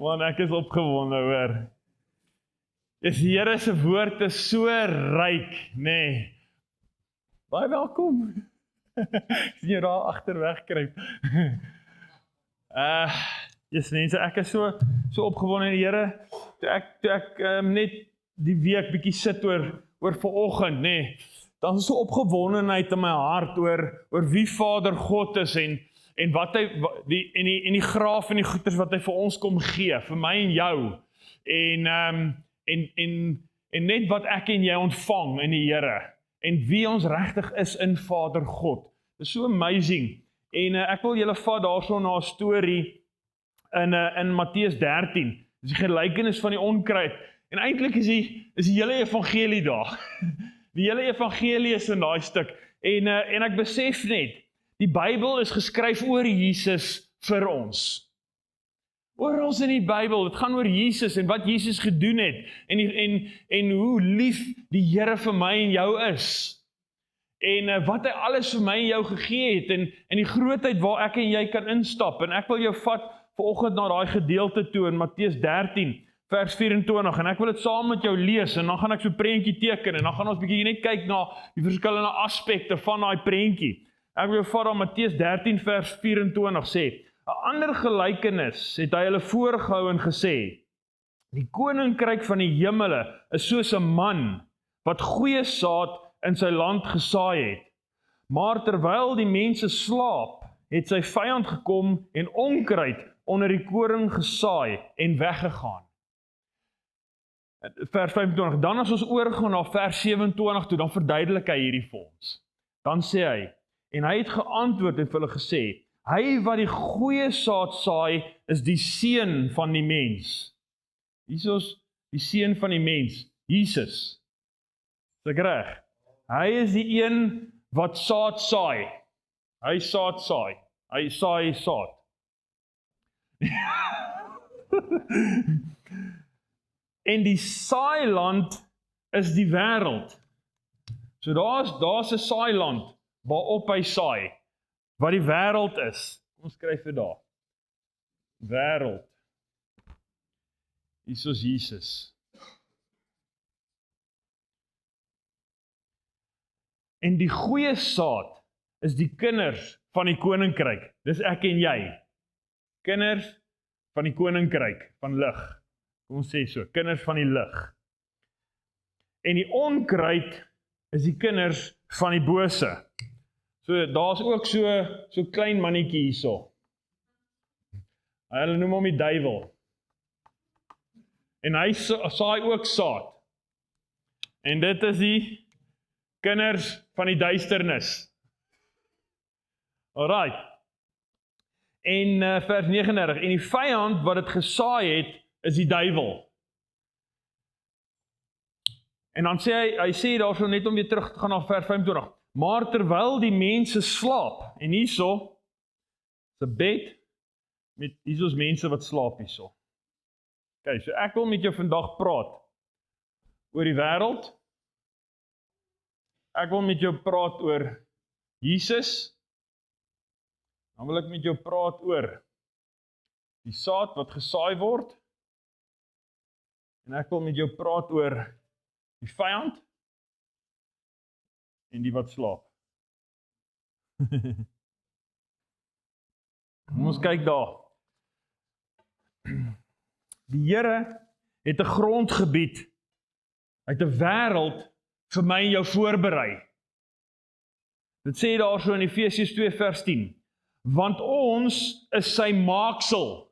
Want ek is opgewonde hoor. Die Here se woord is so ryk, nê. Baie welkom. Ek sien jou daar agter wegkruip. Mense, ek is so opgewonde in die Here. Toe ek net die week bietjie sit oor vanoggend, nê. Dan is so opgewondenheid in my hart oor wie Vader God is en wat hy die graaf en die goeders wat hy vir ons kom gee, vir my en jou. En net wat ek en jy ontvang in die Here en wie ons regtig is in Vader God. Dit is so amazing. En ek wil julle vat daarso na 'n storie in Matteus 13. Dis die gelykenis van die onkruid. En eintlik is die hele evangelie daar. Die hele evangelie is in daai stuk. En ek besef net, die Bybel is geskryf oor Jesus vir ons. Oral in die Bybel, dit gaan oor Jesus en wat Jesus gedoen het en hoe lief die Here vir my en jou is. En wat hy alles vir my en jou gegee het en die grootheid waar ek en jy kan instap. En ek wil jou vat vanoggend na daai gedeelte toe in Matteus 13 vers 24 en ek wil dit saam met jou lees en dan gaan ek so 'n prentjie teken en dan gaan ons bietjie net kyk na die verskillende aspekte van daai prentjie. Ek wil jou vat na Matteus 13 vers 24 sê: 'n ander gelykenis het hy hulle voorgehou en gesê: die koninkryk van die hemele is soos 'n man wat goeie saad in sy land gesaai het. Maar terwyl die mense slaap, het sy vyand gekom en onkruid onder die koring gesaai en weggegaan. Vers 25, dan as ons oorgaan na vers 27 toe, dan verduidelik hy hierdie vir ons. Dan sê hy, en hy het geantwoord en vir hulle gesê: hy wat die goeie saad saai, is die seun van die mens. Jesus, die seun van die mens, Jesus. Is ek reg? Hy is die een wat saad saai. Hy saad saai. Hy saai saad. En die saailand is die wêreld. So daar's 'n saailand waarop hy saai, wat die wêreld is. Kom ons skryf dit daar. Wêreld. Hier is Jesus. En die goeie saad is die kinders van die koninkryk. Dis ek en jy. Kinders van die koninkryk, van lig. Kom ons sê so, kinders van die lig. En die onkruid is die kinders van die bose. So daar's ook so klein mannetjie hierso. Hulle noem hom die duiwel. En hy saai ook saad. En dit is die kinders van die duisternis. Alright. En vers 39, en die vyand wat dit gesaai het, is die duiwel. En dan sê hy sê daarso net om weer terug te gaan na vers 25, maar terwyl die mense slaap, en hierso, is 'n bed, met hierso's mense wat slaap hierso. Okay, so ek wil met jou vandag praat oor die wêreld. Ek wil met jou praat oor Jesus. Dan wil ek met jou praat oor die saad wat gesaai word. En ek wil met jou praat oor die vyand en die wat slaap. Ons kyk daar. Die Here het 'n grondgebied, hy het 'n wêreld vir my en jou voorberei. Dit sê daarso in Efesiërs 2 vers 10, want ons is sy maaksel.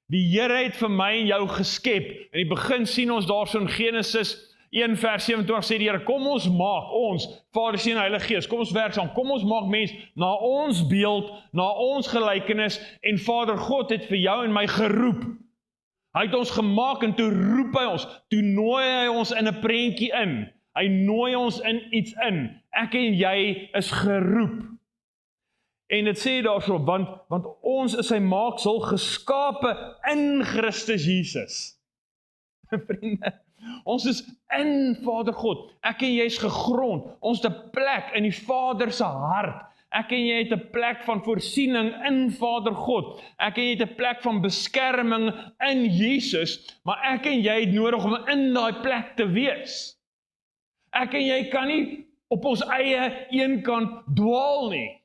Die Here het vir my en jou geskep. In die begin sien ons daarso in Genesis 1 vers 27 sê die Here, kom ons maak ons, Vader, Seun en Heilige Gees, kom ons werk saam, kom ons maak mens na ons beeld, na ons gelykenis, en Vader God het vir jou en my geroep. Hy het ons gemaak en toe roep hy ons, toe nooi hy ons in 'n prentjie in. Hy nooi ons in iets in. Ek en jy is geroep. En dit sê daarso, want ons is sy maaksel, geskape in Christus Jesus. Vriende, ons is in Vader God. Ek en jy is gegrond. Ons het 'n plek in die Vader se hart. Ek en jy het 'n plek van voorsiening in Vader God. Ek en jy het 'n plek van beskerming in Jesus, maar ek en jy het nodig om in daai plek te wees. Ek en jy kan nie op ons eie een kant dwaal nie.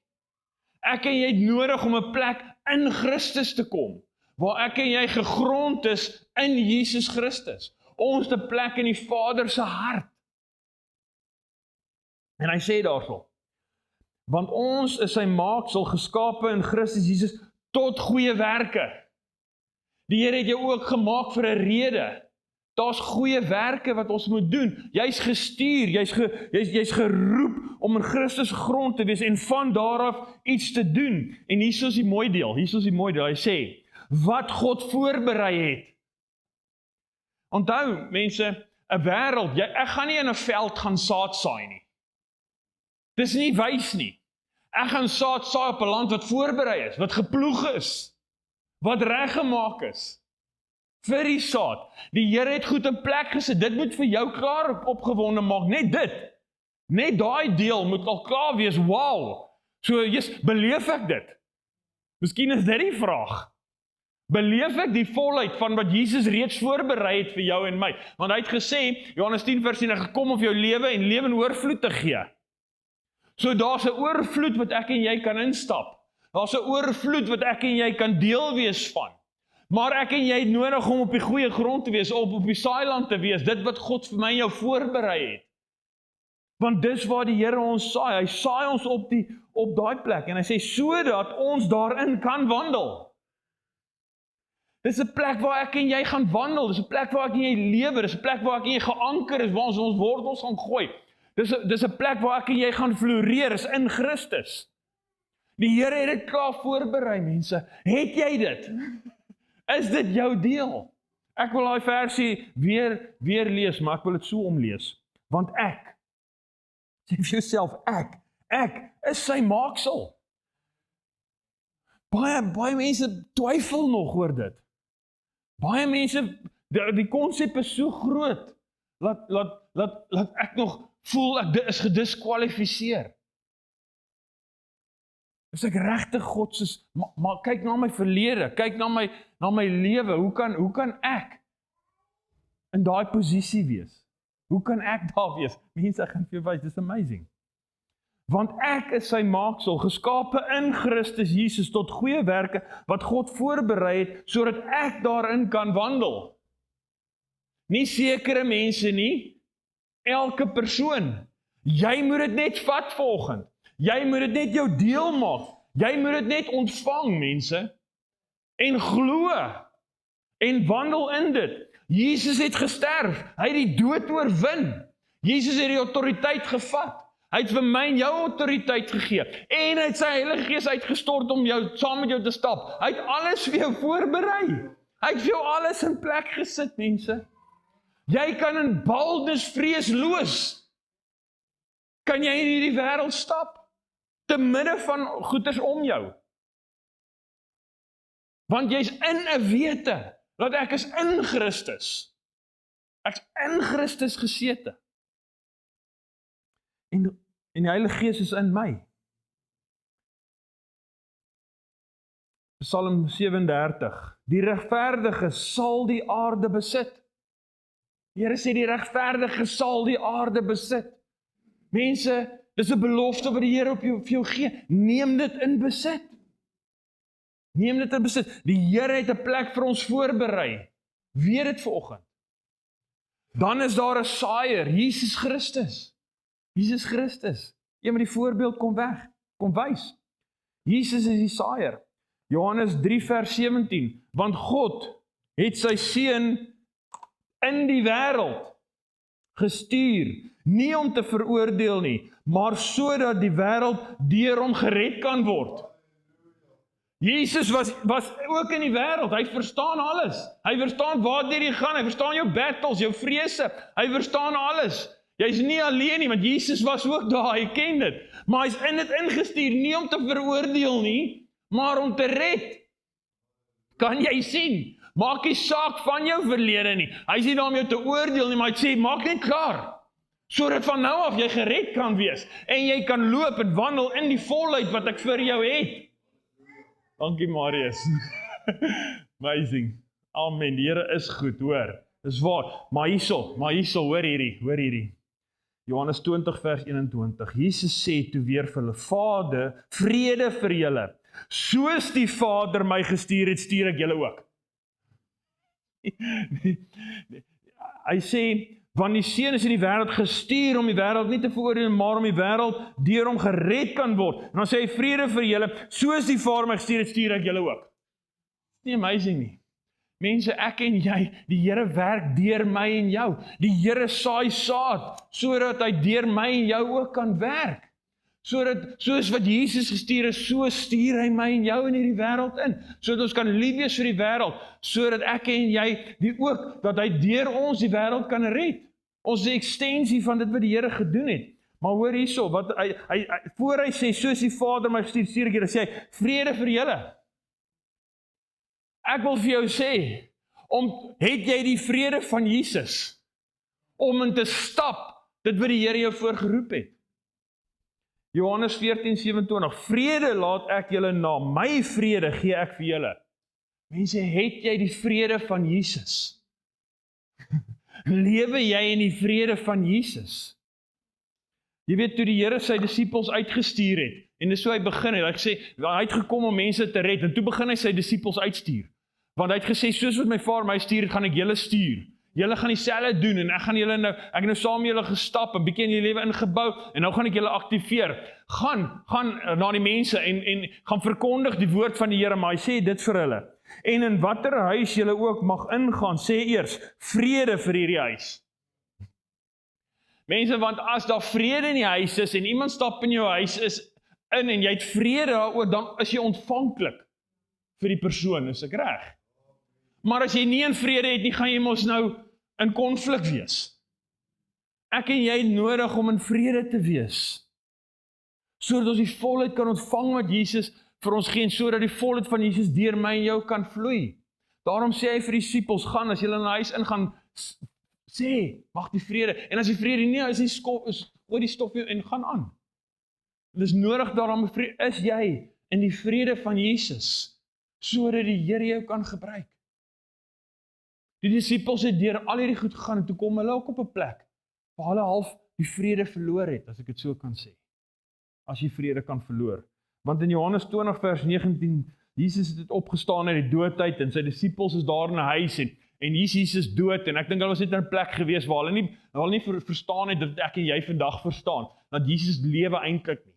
Ek en jy het nodig om 'n plek in Christus te kom, waar ek en jy gegrond is in Jesus Christus. Ons het 'n plek in die Vader se hart. En hy sê daarso, want ons is sy maaksel geskape in Christus Jesus tot goeie werke. Die Here het jou ook gemaak vir 'n rede. Daar's goeie werke wat ons moet doen. Jy's gestuur, jy's geroep om in Christus grond te wees en van daar af iets te doen. En hier is die mooi deel, hy sê, wat God voorberei het. Onthou, mense, 'n wêreld, ek gaan nie in 'n veld gaan saad saai nie. Dis nie wys nie. Ek gaan saad saai op 'n land wat voorberei is, wat geploeg is, wat reggemaak is vir die saad. Die Here het goed in plek gesit. Dit moet vir jou klaar opgewonde maak. Net dit. Net daai deel moet al klaar wees. Wow. So, beleef ek dit? Miskien is dit die vraag. Beleef ek die volheid van wat Jesus reeds voorberei het vir jou en my? Want hy het gesê, Johannes 10 vers 10, ek gekom om jou lewe en lewe in oorvloed te gee. So daar's 'n oorvloed wat ek en jy kan instap. Daar's 'n oorvloed wat ek en jy kan deel wees van. Maar ek en jy het nodig om op die goeie grond te wees, op die saailand te wees, dit wat God vir my en jou voorberei het. Want dis waar die Here ons saai. Hy saai ons op daai plek en hy sê sodat ons daarin kan wandel. Dis 'n plek waar ek en jy gaan wandel, dis 'n plek waar ek en jy lewe, dis 'n plek waar ek en jy geanker is, waar ons wortels gaan gooi. Dis 'n plek waar ek en jy gaan floreer, is in Christus. Die Here het dit klaar voorberei, mense. Het jy dit? Is dit jou deel? Ek wil daai versie weer lees, maar ek wil dit so omlees. Want ek, sê vir jouself, ek is sy maaksel. Baie mense twyfel nog oor dit. Baie mense, die konsep is so groot, laat ek nog voel ek is gediskwalifiseer. Is ek regtig God se, maar kyk na my verlede, kyk na my lewe, hoe kan ek in daai posisie wees? Hoe kan ek daar wees? Mense, ek gaan vir jou wys, dis amazing. Want ek is sy maaksel, geskape in Christus Jesus tot goeie werke, wat God voorberei het, sodat ek daarin kan wandel. Nie sekere mense nie, elke persoon. Jy moet dit net vat volgend. Jy moet dit net jou deel maak. Jy moet dit net ontvang, mense. En glo. En wandel in dit. Jesus het gesterf. Hy het die dood oorwin. Jesus het die autoriteit gevat. Hy het vir my en jou autoriteit gegee. En hy het sy Heilige Gees uitgestort om saam met jou te stap. Hy het alles vir jou voorberei. Hy het vir jou alles in plek gesit, mense. Jy kan in boldness vreesloos. Kan jy in hierdie wêreld stap? Te midde van goeders om jou. Want jy's in 'n wete, dat ek is in Christus. Ek's in Christus gesete. En die Heilige Gees is in my. Psalm 37. Die regverdige sal die aarde besit. Die Here sê die regverdige sal die aarde besit. Mense, dis 'n belofte wat die Here vir jou gee. Neem dit in besit. Neem dit in besit. Die Here het 'n plek vir ons voorberei. Weet dit vanoggend. Dan is daar 'n saaier, Jesus Christus. Jesus Christus. Een met die voorbeeld kom wys. Jesus is die saaier. Johannes 3 vers 17. Want God het sy seun in die wêreld gestuur, nie om te veroordeel nie, maar sodat die wêreld deur hom gered kan word. Jesus was ook in die wêreld, hy verstaan alles. Hy verstaan waartoe jy gaan, hy verstaan jou battles, jou vrese, hy verstaan alles. Jy's nie alleen nie, want Jesus was ook daar, hy ken dit. Maar hy's in dit ingestuur, nie om te veroordeel nie, maar om te red. Kan jy sien? Maak nie saak van jou verlede nie. Hy sê daar om jou te oordeel nie, maar hy sê, maak net klaar. Sodat van nou af jy gered kan wees, en jy kan loop en wandel in die volheid wat ek vir jou het. Dankie Marius. Amazing. Amen, die Here is goed, hoor. Dis waar, maar hierso, hoor hierdie. Johannes 20 vers 21, Jesus sê toe weer vir hulle, Vader, vrede vir julle, soos die Vader my gestuur het, stuur ek julle ook. Hy sê, want die Seun is in die wêreld gestuur om die wêreld nie te veroordeel, maar om die wêreld deur hom gered kan word. En dan sê hy, vrede vir julle, soos die Vader my gestuur het, stuur ek julle ook. Nie amazing nie. Mense, ek en jy, die Here werk deur my en jou. Die Here saai saad, sodat hy deur my en jou ook kan werk. Soos wat Jesus gestuur is, so stuur hy my en jou in hierdie wêreld in. Sodat ons kan lief wees vir die wêreld, sodat ek en jy dat hy deur ons die wêreld kan red. Ons is 'n ekstensie van dit wat die Here gedoen het. Maar hoor hierso, wat voor hy sê, soos die Vader my gestuur, stuur ek julle, sê hy, vrede vir julle. Ek wil vir jou sê, het jy die vrede van Jesus, om in te stap, dit wat die Here jou voorgeroep het. Johannes 14:27, vrede laat ek julle na, my vrede gee ek vir julle. Mense, het jy die vrede van Jesus? Lewe jy in die vrede van Jesus? Jy weet, toe die Here sy disippels uitgestuur het, en dis so hy begin het, hy sê, hy het gekom om mense te red, en toe begin hy sy disippels uitstuur. Want hy het gesê, soos wat my Vader my stuur, gaan ek julle stuur. Julle gaan dieselfde doen, en ek het nou saam met julle gestap, 'n bietjie in die lewe ingebou, en nou gaan ek julle aktiveer. Gaan na die mense, en gaan verkondig die woord van die Here, maar hy sê dit vir hulle. En in watter huis julle ook mag ingaan, sê eers, vrede vir hierdie huis. Mense, want as daar vrede in die huis is, en iemand stap in jou huis en jy het vrede daaroor, dan is jy ontvanklik vir die persoon, is ek reg? Maar as jy nie in vrede het nie, gaan jy mos nou in konflik wees. Ek en jy het nodig om in vrede te wees, sodat ons die volheid kan ontvang wat Jesus vir ons gee, en sodat die volheid van Jesus deur my en jou kan vloei. Daarom sê hy vir die disippels, gaan, as julle in 'n huis ingaan, sê, mag die vrede, en as die vrede nie is, gooi die stof jou en gaan aan. Dit is nodig daarom, is jy in die vrede van Jesus, sodat die Here jou kan gebruik. Die disippels het deur al hierdie goed gegaan, en toe kom hulle ook op 'n plek, waar hulle half die vrede verloor het, as ek dit so kan sê. As jy vrede kan verloor. Want in Johannes 20 vers 19, Jesus het opgestaan uit die doodheid, en sy disippels is daar in 'n huis, en Jesus is dood, en ek dink hulle was net in 'n plek gewees, waar hulle nie verstaan het, dat ek en jy vandag verstaan, dat Jesus lewe eintlik nie.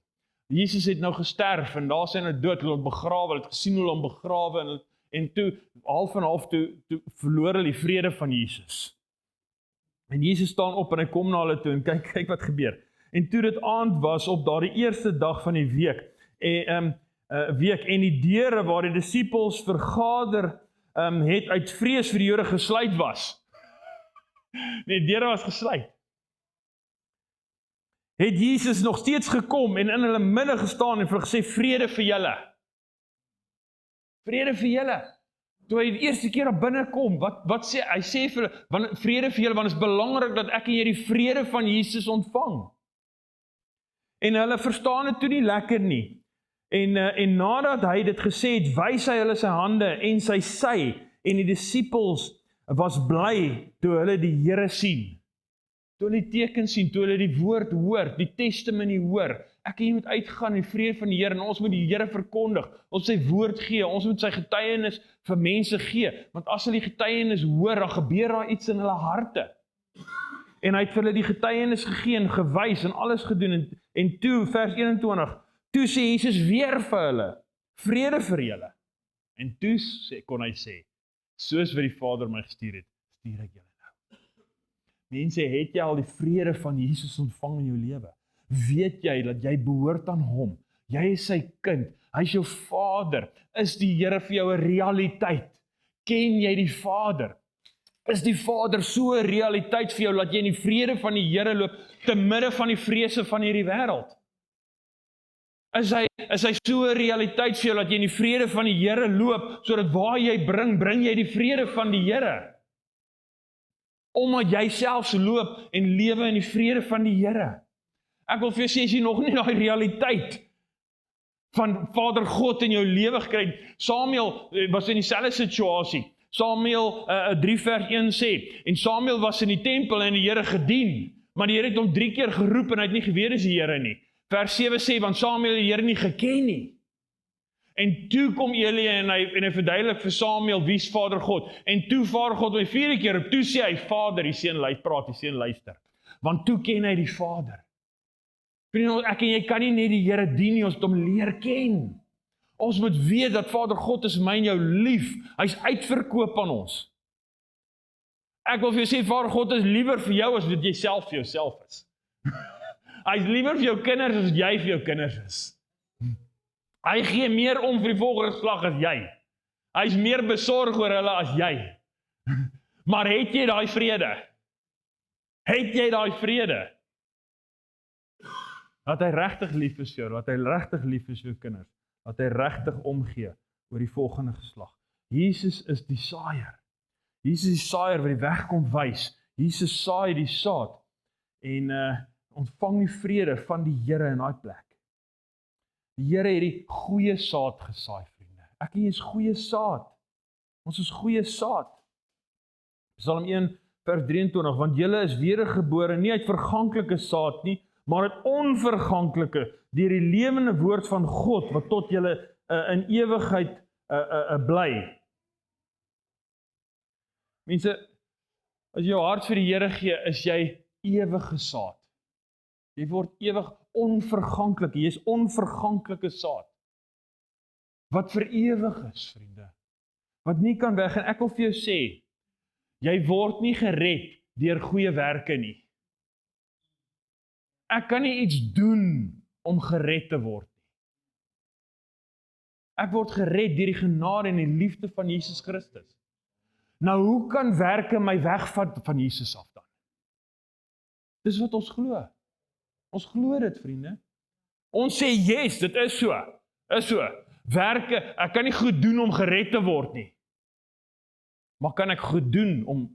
Jesus het nou gesterf, en daar is hy nou dood, hulle het begrawe, hulle het gesien hoe hulle hom begrawe, en toe, half en half, toe verloor hulle die vrede van Jesus. En Jesus staan op, en hy kom na hulle toe, en kyk wat gebeur. En toe dit aand was, op daardie eerste dag van die week, en die deure waar die disippels vergader het uit vrees vir die Jode gesluit was. Nee, die deure was gesluit. Het Jesus nog steeds gekom en in hulle midde gestaan en gesê, vrede vir julle. Vrede vir julle. Toe hy die eerste keer op binne kom, wat sê hy? Sê vir hulle, vrede vir julle, want het is belangrik dat ek en jy die vrede van Jesus ontvang. En hulle verstaan dit toe nie lekker nie. En nadat hy dit gesê het, wys hy hulle sy hande en sy sy, en die disippels was bly toe hulle die Here sien. Toe hulle die teken sien, toe hulle die woord hoor, die testimonie hoor. Ek en jy moet uitgaan in die vrede van die Here, en ons moet die Here verkondig, ons sy woord gee, ons moet sy getuienis vir mense gee, want as hulle die getuienis hoor, dan gebeur daar iets in hulle harte. En hy het vir hulle die getuienis gegee en gewys en alles gedoen, en toe, vers 21, toe sê Jesus weer vir hulle, vrede vir julle. En toe kon hy sê, soos wat die Vader my gestuur het, stuur ek julle nou. Mense, het jy al die vrede van Jesus ontvang in jou lewe? Weet jy dat jy behoort aan hom? Jy is sy kind, hy is jou Vader. Is die Here vir jou 'n realiteit? Ken jy die Vader? Is die Vader so 'n realiteit vir jou, dat jy in die vrede van die Here loop, te midde van die vrese van hierdie wêreld? Is hy so 'n realiteit vir jou, dat jy in die vrede van die Here loop, sodat waar jy bring jy die vrede van die Here? Omdat jy selfs loop en lewe in die vrede van die Here. Ek wil vir jou sê, as jy nog nie daai realiteit van Vader God in jou lewe gekry het. Samuel was in dieselfde situasie. Samuel 3 vers 1 sê, en Samuel was in die tempel en die Here gedien, maar die Here het hom 3 keer geroep en hy het nie geweet dis die Here nie. Vers 7 sê, want Samuel die Here nie geken nie. En toe kom Eli en hy verduidelik vir Samuel wie's Vader God. En toe Vader God hom 4 keer op, toe sê hy, Vader, die seun luister. Want toe ken hy die Vader. Vriende, ek en jy kan nie net die Here dien nie, ons moet hom leer ken. Ons moet weet dat Vader God is my en jou lief. Hy's uitverkoop aan ons. Ek wil vir jou sê, Vader God is liewer vir jou as wat jy self vir jouself is. Hy's liewer vir jou kinders as jy vir jou kinders is. Hy gee meer om vir die volgende geslag as jy. Hy's meer besorg oor hulle as jy. Maar het jy daai vrede? Het jy daai vrede? Dat hy regtig lief is vir jou, dat hy regtig lief is vir jou kinders, dat hy regtig omgee oor die volgende geslag. Jesus is die saaier. Jesus is die saaier wat die weg kom wys. Jesus saai die saad en ontvang die vrede van die Here in daai plek. Die Here het die goeie saad gesaai, vriende. Ek en jy is goeie saad. Ons is goeie saad. Psalm 1 vers 23, want julle is wedergebore nie uit verganklike saad nie, maar uit onverganklike, deur die lewende woord van God, wat tot julle in ewigheid bly. Mense, as jy jou hart vir die Here gee, is jy ewige saad. Jy word ewig onverganklik, jy is onverganklike saad. Wat vir ewig is, vriende. Wat nie kan weg, en ek wil vir jou sê, jy word nie gered deur goeie werke nie. Ek kan nie iets doen om gered te word nie. Ek word gered deur die genade en die liefde van Jesus Christus. Nou, hoe kan werke my wegvat van Jesus af dan? Dis wat ons glo. Ons glo dit, vriende. Ons sê, yes, dit is so. Werke, ek kan nie goed doen om gered te word nie. Maar kan ek goed doen om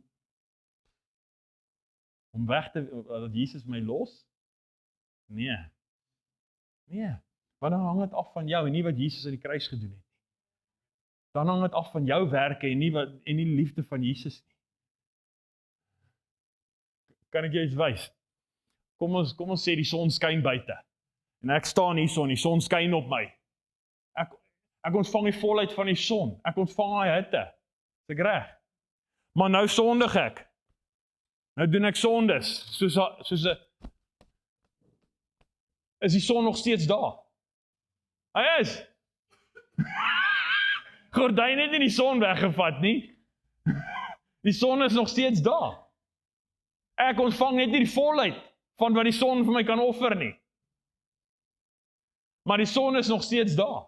weg te, dat Jesus my los? Nee. Want dan hang dit af van jou en nie wat Jesus aan die kruis gedoen het. Dan hang dit af van jou werke en nie liefde van Jesus nie. Kan ek jou iets wys? Kom ons sê die son skyn buite. En ek staan hierso en die son skyn op my. Ek ontvang die volheid van die son. Ek ontvang daai hitte. Is ek reg? Maar nou sondig ek. Nou doen ek sondes. Is die son nog steeds daar? Hy is. Gordyn het nie die son weggevat nie. Die son is nog steeds daar. Ek ontvang net nie die volheid van wat die son vir my kan offer nie. Maar die son is nog steeds daar.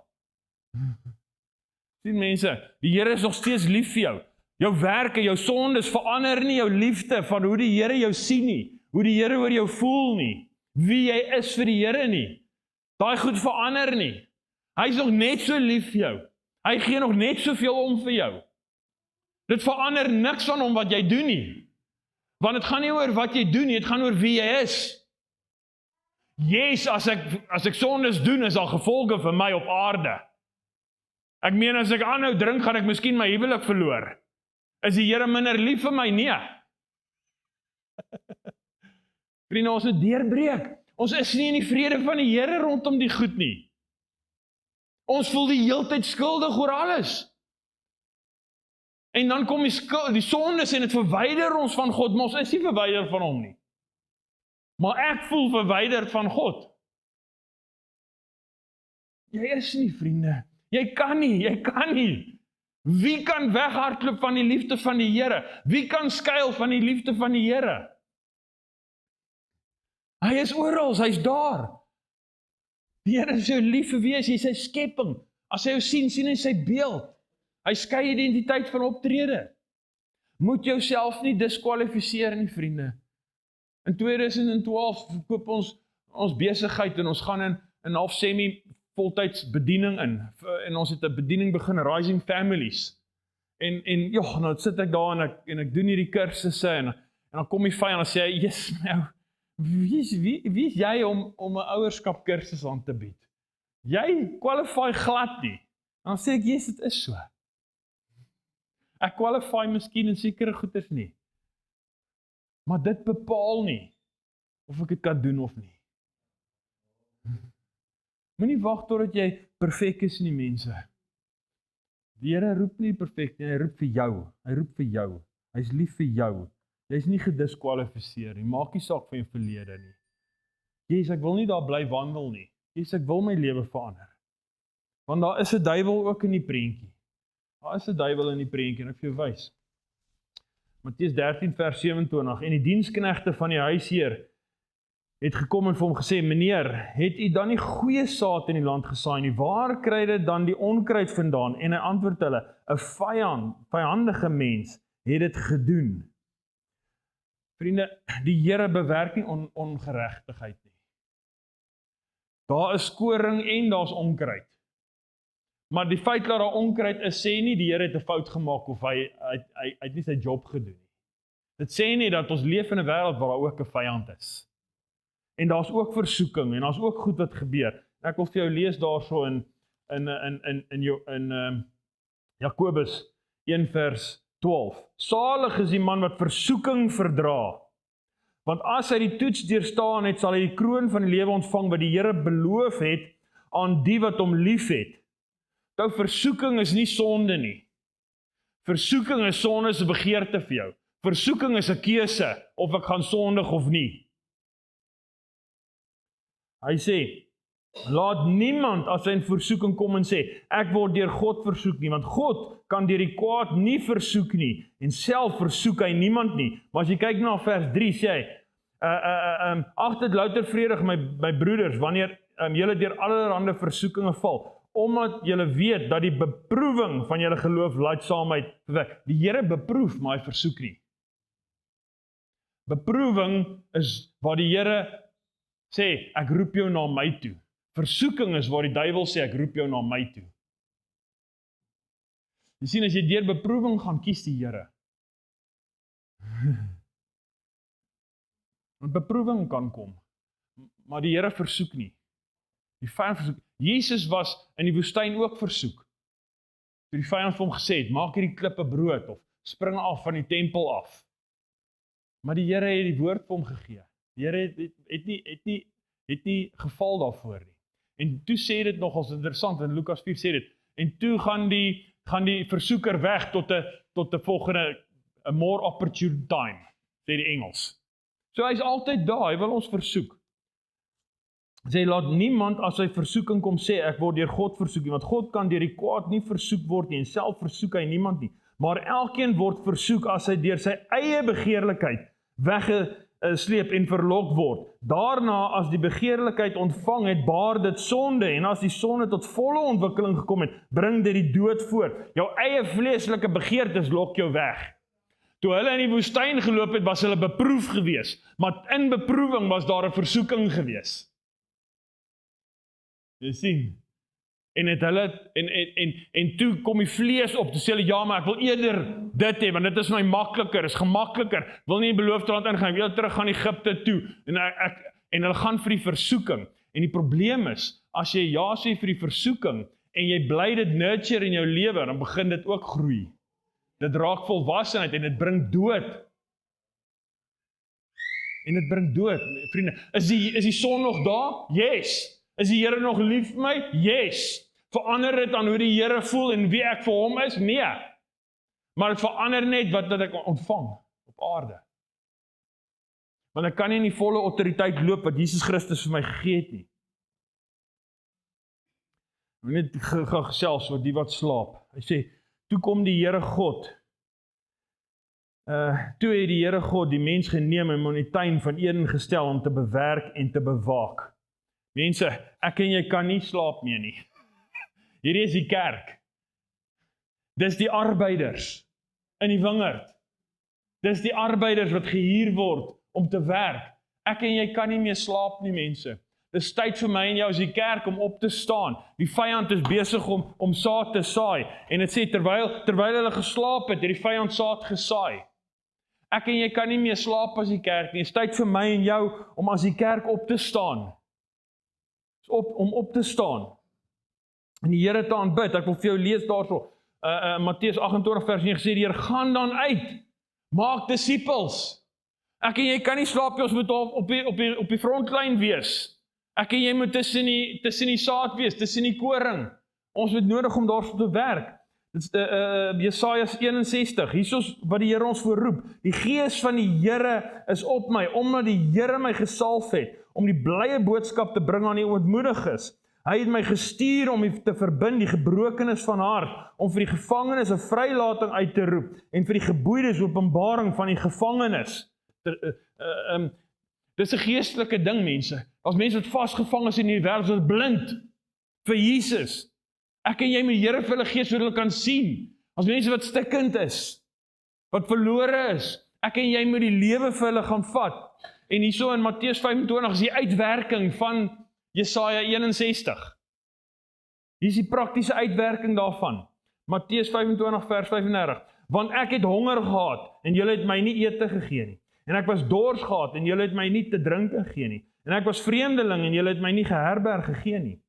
Sien mense, die Here is nog steeds lief vir jou. Jou werke, jou sondes verander nie jou liefde van hoe die Here jou sien nie, hoe die Here oor jou voel nie, wie jy is vir die Here nie. Daai goed verander nie. Hy is nog net so lief vir jou. Hy gee nog net soveel om vir jou. Dit verander niks van hom wat jy doen nie. Want dit gaan nie oor wat jy doen nie, dit gaan oor wie jy is. Yes, as ek sondes doen, is daar gevolge vir my op aarde. Ek meen, as ek aanhou drink, gaan ek miskien my huwelik verloor. Is die Here minder lief vir my? Nee. Vriende, ons moet deurbreek. Ons is nie in die vrede van die Here rondom die goed nie. Ons voel die heeltyd skuldig oor alles. En dan kom die sondes en dit verwyder ons van God, maar ons is nie verwyder van hom nie. Maar ek voel verwyder van God. Jy is nie, vriende. Jy kan nie. Wie kan weghardloop van die liefde van die Here? Wie kan skuil van die liefde van die Here? Hy is oral, hy is daar. Die Here is jou lief vir wie hy is, hy is sy skepping. As hy jou sien hy sy beeld. Hy skei identiteit van optrede. Moet jouself nie diskwalifiseer nie, vriende. In 2012 verkoop ons besigheid en ons gaan in half semi-voltyds bediening in. En ons het 'n bediening begin, Rising Families. En nou sit ek daar en ek doen hierdie kursusse En dan kom die vyand en sê hy, "Jesus, nou, wie is jy om 'n ouerskap kursus aan te bied? Jy kwalify glad nie." En dan sê ek, "Jesus, dit is so. Ek kwalify miskien in sekere goeders nie. Maar dit bepaal nie of ek dit kan doen of nie." Moenie wag totdat jy perfek is nie, mense. Die Here roep nie perfek nie, hy roep vir jou. Hy roep vir jou. Hy's lief vir jou. Jy's nie gediskwalifiseer nie. Maak nie saak van jou verlede nie. Jesus, ek wil nie daar bly wandel nie. Jesus, ek wil my lewe verander. Want daar is 'n duiwel ook in die prentjie. Daar is 'n duiwel in die prentjie en ek vir jou wys. Matteus 13 vers 27 en die diensknegte van die huisheer het gekom en vir hom gesê, "Meneer, het u dan nie goeie saad in die land gesaai nie? Waar kry dit dan die onkruid vandaan?" En hy antwoord hulle, "'n vyandige mens het dit gedoen." Vriende, die Here bewerk nie ongeregtigheid nie. Daar is koring en daar's onkruid. Maar die feit dat daar onkruid is, sê nie die Here het 'n fout gemaak of hy het nie sy job gedoen nie. Dit sê nie dat ons leef in 'n wêreld waar daar ook 'n vyand is. En daar's ook versoeking en daar's ook goed wat gebeur. Ek wil vir jou lees daarso in Jakobus 1 vers 12. Salig is die man wat versoeking verdra. Want as hy die toets deurstaan het, sal hy die kroon van die lewe ontvang wat die Here beloof het aan die wat hom liefhet. Nou versoeking is nie sonde nie. Versoeking is sonde se begeerte vir jou. Versoeking is 'n keuse of ek gaan sondig of nie. Hy sê, laat niemand as hy in versoeking kom en sê, ek word deur God versoek nie, want God kan deur die kwaad nie versoek nie, en self versoek hy niemand nie. Maar as jy kyk na vers 3, sê hy, ag dit louter vredig my broeders, wanneer julle deur allerhande versoekinge val, omdat julle weet dat die beproewing van julle geloof leidsaamheid verwek. Die Here beproef, maar hy versoek nie. Beproewing is waar die Here sê, ek roep jou na my toe. Versoeking is waar die duiwel sê, ek roep jou na my toe. Jy sien, as jy deur beproewing gaan, kies die Here. Want beproewing kan kom, maar die Here versoek nie. Die vyand versoek. Jesus was in die woestyn ook versoek. Toe die vyand vir hom gesê het, maak hierdie klippe brood, of spring af van die tempel af. Maar die Here het die woord vir hom gegee. Die Here het nie geval daarvoor nie. En toe sê dit nogals interessant, in Lukas 4 sê dit, en toe gaan die versoeker weg tot 'n volgende, a more opportune time, sê die Engels. So hy's altyd daar, hy wil ons versoek. Sê, laat niemand as hy versoeking kom sê, ek word deur God versoek nie, want God kan deur die kwaad nie versoek word nie, en self versoek hy niemand nie. Maar elkeen word versoek as hy deur sy eie begeerlikheid weggesleep en verlok word. Daarna, as die begeerlikheid ontvang het, baar dit sonde, en as die sonde tot volle ontwikkeling gekom het, bring dit die dood voort. Jou eie vleeslike begeertes lok jou weg. Toe hulle in die woestyn geloop het, was hulle beproef gewees, maar in beproewing was daar 'n versoeking gewees. Jy sien, en toe kom die vlees op, toe sê hulle, ja, maar ek wil eerder dit hê, want dit is my makliker, is gemakliker, wil nie in beloofde land ingaan, ek wil terug gaan Egipte toe, en hulle gaan vir die versoeking, en die probleem is, as jy ja sê vir die versoeking, en jy bly dit nurture in jou lewe, dan begin dit ook groei. Dit raak volwassenheid, en dit bring dood. En dit bring dood, vriende. Is die son nog daar? Yes. Is die Here nog lief vir my? Yes. Verander dit aan hoe die Here voel en wie ek vir hom is? Nee. Maar dit verander net wat ek ontvang op aarde. Want ek kan nie in die volle autoriteit loop wat Jesus Christus vir my gegee het nie. Net gesels oor die wat slaap. Hy sê, toe kom die Here God. Toe het die Here God die mens geneem en hom in die tuin van Eden gestel om te bewerk en te bewaak. Mense, ek en jy kan nie slaap meer nie. Hierdie is die kerk. Dis die arbeiders in die wingerd. Dis die arbeiders wat gehuur word om te werk. Ek en jy kan nie meer slaap nie, mense. Dis tyd vir my en jou as die kerk om op te staan. Die vyand is besig om saad te saai. En dit sê, terwyl hulle geslaap het die vyand saad gesaai. Ek en jy kan nie meer slaap as die kerk nie. Dit is tyd vir my en jou om as die kerk op te staan. Om op te staan. En die Here te aanbid. Ek wil vir jou lees daarso. Matteus 28 vers 9 sê die Here, gaan dan uit. Maak disippels. Ek en jy kan nie slaap nie, ons moet op die frontlyn wees. Ek en jy moet tussen die saad wees, tussen die koring. Ons het nodig om daarso te werk. Dit is Jesaja 61, hiersoos wat die Here ons voorroep. Die Gees van die Here is op my, omdat die Here my gesalf het, om die blye boodskap te bring aan die ootmoediges. Hy het my gestuur om te verbind die gebrokenes van hart, om vir die gevangenes 'n vrylating uit te roep, en vir die geboeides openbaring van die gevangenes. Dis 'n geestelike ding, mense. As mense wat vasgevang is in die wêreld, is blind vir Jesus. Ek en jy moet die Here vir hulle gee sodat hulle kan sien. As mense wat stikkend is, wat verlore is, ek en jy moet die lewe vir hulle gaan vat. En hierso in Matteus 25 is die uitwerking van Jesaja 61. Hier is die praktiese uitwerking daarvan. Matteus 25 vers 35. Want ek het honger gehad en julle het my nie ete gegee nie. En ek was dors gehad en julle het my nie te drink gegee nie. En ek was vreemdeling en julle het my nie geherberg gegee nie.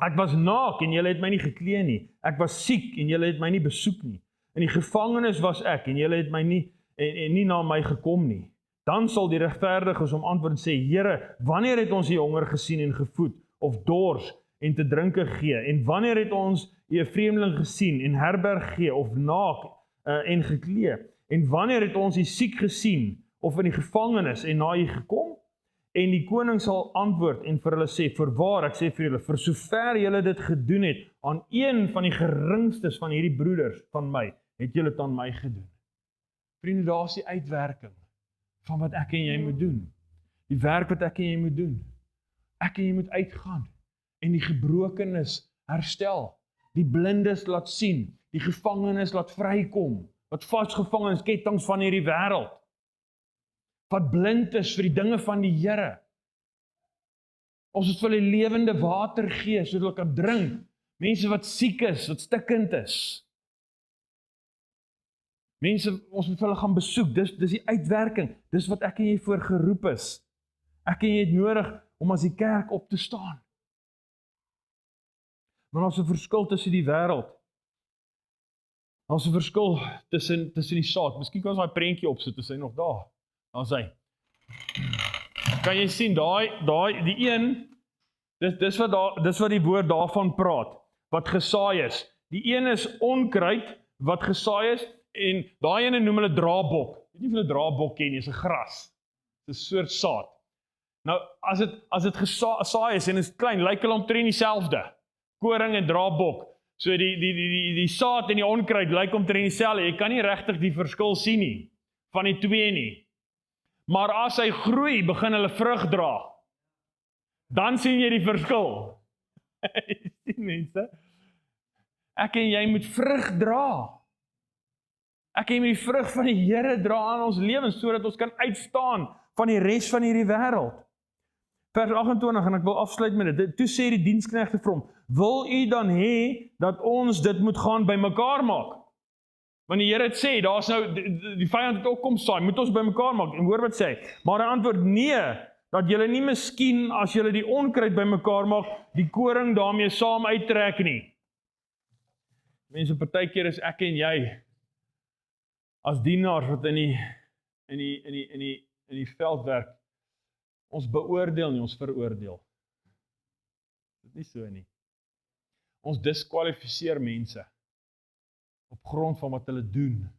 Ek was naak en julle het my nie geklee nie. Ek was siek en julle het my nie besoek nie. In die gevangenis was ek en julle het my nie na my gekom nie. Dan sal die regverdiges om antwoord sê, Here, wanneer het ons U honger gesien en gevoed, of dors en te drinke gee? En wanneer het ons U 'n vreemdeling gesien en herberg gee, of naak en geklee? En wanneer het ons U siek gesien, of in die gevangenis en na U gekom? En die koning sal antwoord en vir hulle sê, voorwaar, ek sê vir julle, vir sover julle dit gedoen het, aan een van die geringstes van hierdie broeders van my, het julle dit aan my gedoen. Vriende, daar is die uitwerking van wat ek en jy moet doen. Die werk wat ek en jy moet doen. Ek en jy moet uitgaan en die gebrokenes herstel. Die blindes laat sien, die gevangenes laat vrykom, wat vasgevang is kettinge van hierdie wêreld. Wat blind is vir die dinge van die Here. Ons moet vir hulle lewende water gee, sodat hulle kan drink. Mense wat siek is, wat stikkend is. Mense, ons moet vir hulle gaan besoek, dis die uitwerking, dis wat ek en jy voor geroep is. Ek en jy het nodig om as die kerk op te staan. Maar ons 'n verskil tussen die wêreld. Ons 'n verskil tussen die saad. Miskien kan ons daai prentjie opsit, is hy nog daar? Daar is hy. Kan jy sien, die een, dis wat die woord daarvan praat, wat gesaai is. Die een is onkruid, wat gesaai is, en daai ene noem hulle draabok. Weet nie of hulle draabok ken nie, is 'n gras. Dit is 'n soort saad. Nou, as dit gesaai is en is klein, lyk hulle omtrent dieselfde. Koring en draabok. So die saad en die onkruid lyk omtrent dieselfde. Jy kan nie regtig die verskil sien nie, van die twee nie. Maar as hy groei, begin hulle vrug dra. Dan sien jy die verskil. Sien mense? Ek en jy moet vrug dra. Ek en jy moet die vrug van die Here dra aan ons lewens, sodat ons kan uitstaan van die res van hierdie wêreld. Vers 28, en ek wil afsluit met dit. Toe sê die diensknegte vir hom, wil u dan hê dat ons dit moet gaan bymekaar maak? Want die Here het sê, daar's nou, die vyand het ook kom saai, moet ons bymekaar maak, en hoor wat sê hy, maar hy antwoord, nee, dat julle nie miskien, as julle die onkruid bymekaar maak, die koring daarmee saam uittrek nie. Mense, partykeer is ek en jy, as dienaars wat in die veld werk, ons beoordeel nie, ons veroordeel. Dit is nie so nie. Ons diskwalifiseer mense, op grond van wat hulle doen,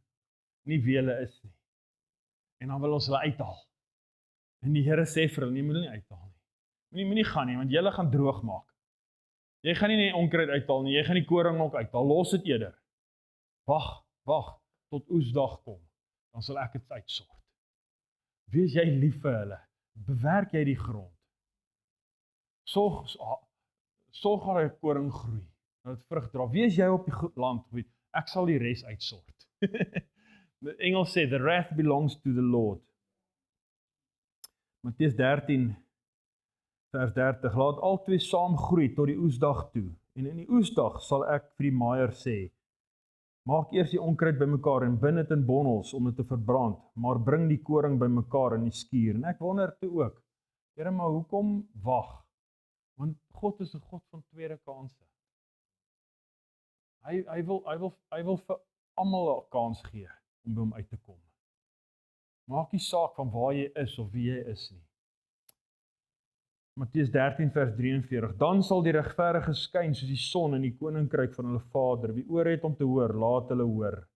nie wie hulle is nie. En dan wil ons hulle uithaal. En die Here sê vir hulle, nie moet hulle nie uithaal nie. Moet nie gaan nie, want julle gaan droog maak. Jy gaan nie onkruid uithaal nie, jy gaan die koring ook uithaal, los dit eerder. Wag, tot oesdag kom, dan sal ek dit uitsort. Wees jy lief vir hulle, bewerk jy die grond. Sorg dat die koring groei, dat dit vrug dra. Wees jy op die land, ek sal die res uitsort. Die Engels sê, the wrath belongs to the Lord. Matteus 13, vers 30, laat albei saam groei tot die oesdag toe. En in die oesdag sal ek vir die maaier sê, Maak eers die onkruid bymekaar en bind dit in bondels om dit te verbrand, maar bring die koring bymekaar in die skuur. En ek wonder toe ook, Here, maar hoekom wag? Want God is 'n God van tweede kansse. Hy wil vir almal 'n kans gee om by hom uit te kom. Maak nie saak van waar jy is of wie jy is nie. Matteus 13 vers 43. Dan sal die regverdige skyn soos die son in die koninkryk van hulle Vader. Wie oor het om te hoor, laat hulle hoor.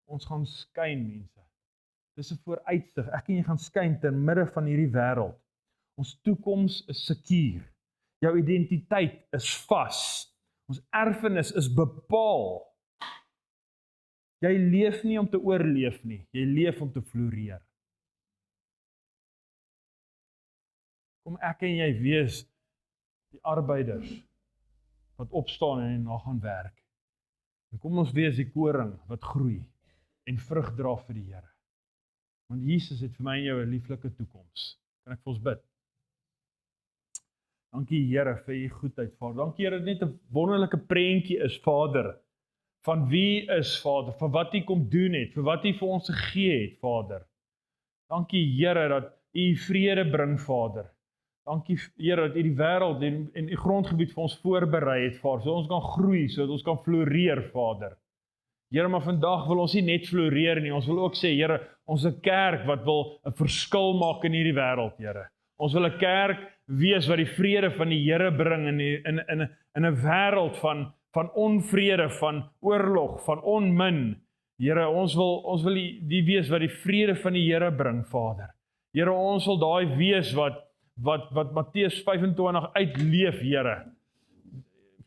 Ons gaan skyn, mense. Dis 'n vooruitsig. Ek en jy gaan skyn te midde van hierdie wêreld. Ons toekoms is sekuur. Jou identiteit is vas. Ons erfenis is bepaal. Jy leef nie om te oorleef nie. Jy leef om te floreer. Kom ek en jy wees die arbeiders wat opstaan en na gaan werk. En kom ons wees die koring wat groei en vrug dra vir die Here. Want Jesus het vir my en jou 'n lieflike toekoms. Kan ek vir ons bid? Dankie Here vir u goedheid, Vader. Dankie Here dat dit net 'n wonderlike prentjie is, Vader, van wie is Vader, van wat u kom doen het, vir wat u vir ons gegee het, Vader. Dankie Here dat u vrede bring, Vader. Dankie Here dat u die wêreld en die grondgebied vir ons voorberei het, Vader, sodat ons kan groei, sodat ons kan floreer, Vader. Here, maar vandag wil ons nie net floreer nie, ons wil ook sê, Here, ons is 'n kerk wat wil 'n verskil maak in hierdie wêreld, Here. Ons wil 'n kerk wees wat die vrede van die Here bring in 'n wêreld van onvrede, van oorlog, van onmin. Here, ons wil die wees wat die vrede van die Here bring, Vader. Here, ons wil daai wees wat Matteus 25 uitleef, Here.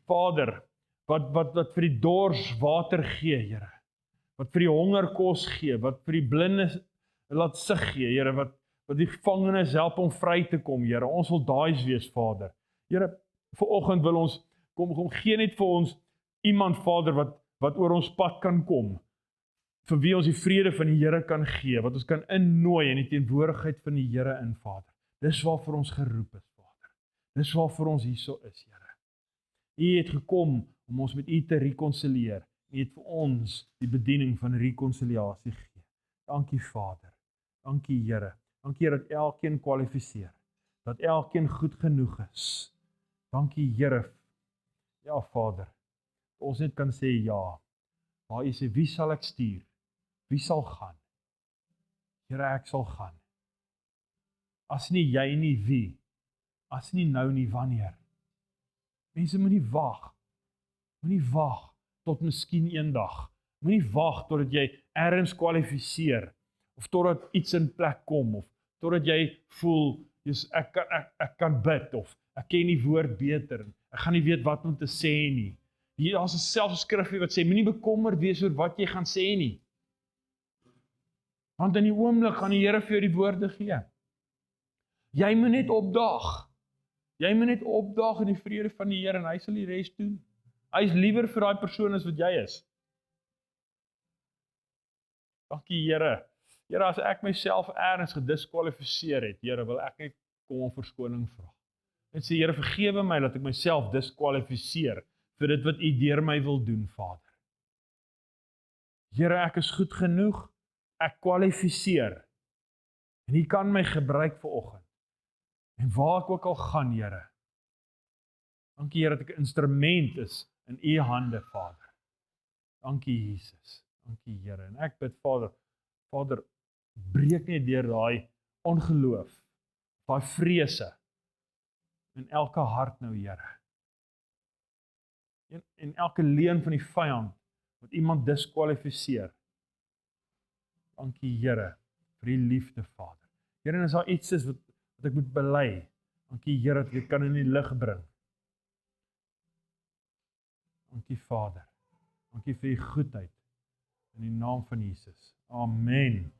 Vader, wat vir die dors water gee, Here. Wat vir die honger kos gee, wat vir die blindes laat sig gee, Here, wat die gevangenes help om vry te kom, Here. Ons wil daai wees, Vader. Here, vanoggend wil ons kom gee net vir ons iemand, Vader, wat oor ons pad kan kom, vir wie ons die vrede van die Here kan gee, wat ons kan innooi in die teenwoordigheid van die Here in, Vader. Dis waarvoor ons geroep is, Vader. Dis waarvoor ons hierso is, Here. U het gekom om ons met u te rekonsilieer. U het vir ons die bediening van rekonsiliasie gegee. Dankie, Vader. Dankie, Here. Dankie, Here, dat elkeen kwalifiseer. Dat elkeen goed genoeg is. Dankie, Here. Ja, Vader. Ons net kan sê ja. Maar u sê, wie sal ek stuur? Wie sal gaan? Here, ek sal gaan. As nie jy nie, wie? As nie nou nie, wanneer? Mense moenie wag. Moenie wag tot miskien eendag. Moenie wag totdat jy ergens kwalifiseer, of totdat iets in plek kom, of totdat jy voel, ek kan bid, of ek ken die woord beter, ek gaan nie weet wat om te sê nie. Hier is 'n selfskrifgie wat sê, moenie bekommerd wees oor wat jy gaan sê nie. Want in die oomblik gaan die Here vir jou die woorde gee. Jy moet net opdaag. Jy moet net opdaag in die vrede van die Here en hy sal die res doen. Hy is liewer vir daai persoon as wat jy is. Dankie Here. Here, as ek myself ergens gediskwalifiseer het, Here, wil ek net kom om verskoning vra. En sê, Here, vergewe my dat ek myself diskwalifiseer vir dit wat u deur my wil doen, Vader. Here, ek is goed genoeg. Ek kwalifiseer. En u kan my gebruik vanoggend. En waar ek ook al gaan, Here. Dankie, Here, dat ek 'n instrument is in u hande, Vader. Dankie, Jesus. Dankie, Here. En ek bid, Vader, breek net deur daai ongeloof, daai vrese in elke hart nou, Here. En elke leuen van die vyand wat iemand diskwalifiseer. Dankie, Here, vir die liefde, Vader. Here, en as daar iets is wat ek moet bely, dankie, Here, dat ek kan in die lig bring. Dankie, Vader. Dankie vir u goedheid in die naam van Jesus. Amen.